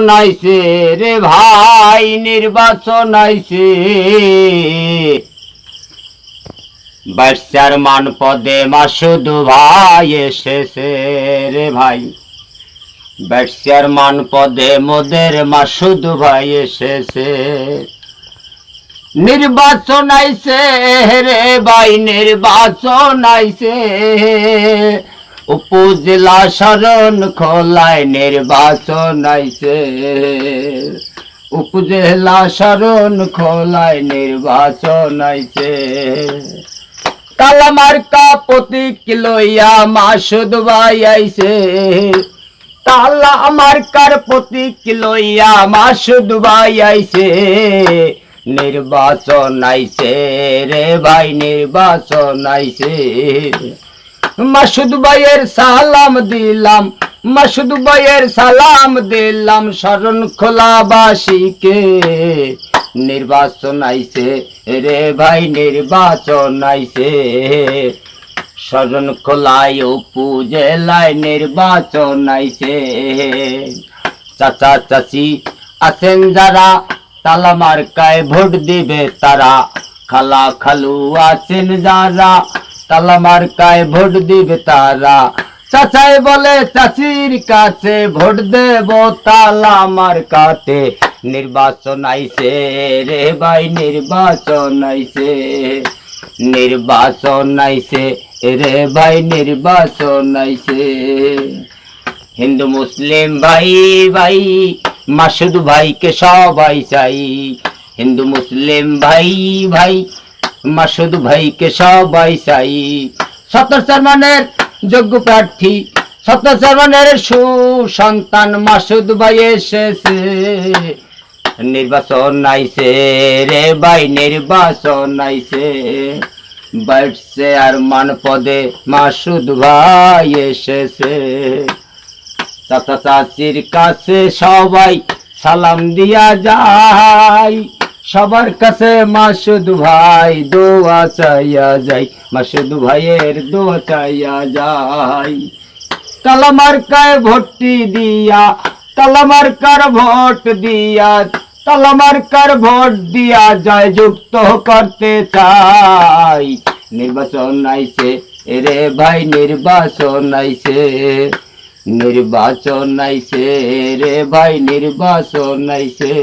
নির্বাচন আইছে রে ভাই, নির্বাচন আইছে। ভাইস চেয়ারম্যান পদে মাসুদ ভাই এসেছে রে ভাই। ভাইস চেয়ারম্যান পদে মোদের মাসুদ ভাই এসেছে। নির্বাচন আইছে রে ভাই, নির্বাচন আইছে। উপজেলা শরণ খোলায় নির্বাচন আইছে। উপজেলা শরণ খোলায় নির্বাচন আইছে। তালামার্কা প্রতীক লইয়া মাসুদ ভাই আইছে। তালামার্কার প্রতীক লইয়া মাসুদ ভাই আইছে। নির্বাচন আইছে রে ভাই, নির্বাচন আইছে। মাসুদ ভাইয়ের সালাম দিলাম, মাসুদ ভাইয়ের সালাম দিলাম শরণ খোলাবাসীকে। নির্বাচন আইছে রে ভাই, নির্বাচন আইছে। শরণ খোলায় উপজেলায় নির্বাচন আইছে। চাচা চাচি আছেন যারা, তালামার্কায় ভোট দিবে তারা। খালা খালু আছেন যারা, তালামার্কায় ভোট দিবে তারা। চাচাই বলে চাচির কাছে ভোট দেব তালামার্কাতে। নির্বাচন আইছে রে ভাই, নির্বাচন আইছে। নির্বাচন আইছে রে ভাই, নির্বাচন আইছে। হিন্দু মুসলিম ভাই ভাই, মাসুদ ভাইকে সবাই চাই। হিন্দু মুসলিম ভাই ভাই, মাসুদ ভাইকে সবাই চাই। সত্তর চেয়ারম্যানের যোগ্য প্রার্থী, সত্তর চেয়ারম্যানের সুসন্তান মাসুদ ভাই এসেছে। নির্বাচন আইছে রে ভাই, নির্বাচন আইছে। ভাইস চেয়ারম্যান পদে মাসুদ ভাই এসেছে। চাচা চাচির কাছে সবাই সালাম দিয়া যায়। সবার কাছে মাসুদ ভাই দোয়া চাইয়া যাই। মাসুদ ভাইয়ের দোয়া চাইয়া যাই। তালামার্কায় ভোটটি দিয়া, তালামার্কার ভোট দিয়া, তালামার্কার ভোট দিয়া জয় যুক্ত করতে চাই। নির্বাচন আইছে রে ভাই, নির্বাচন আইছে। নির্বাচন আইছে রে ভাই, নির্বাচন আইছে।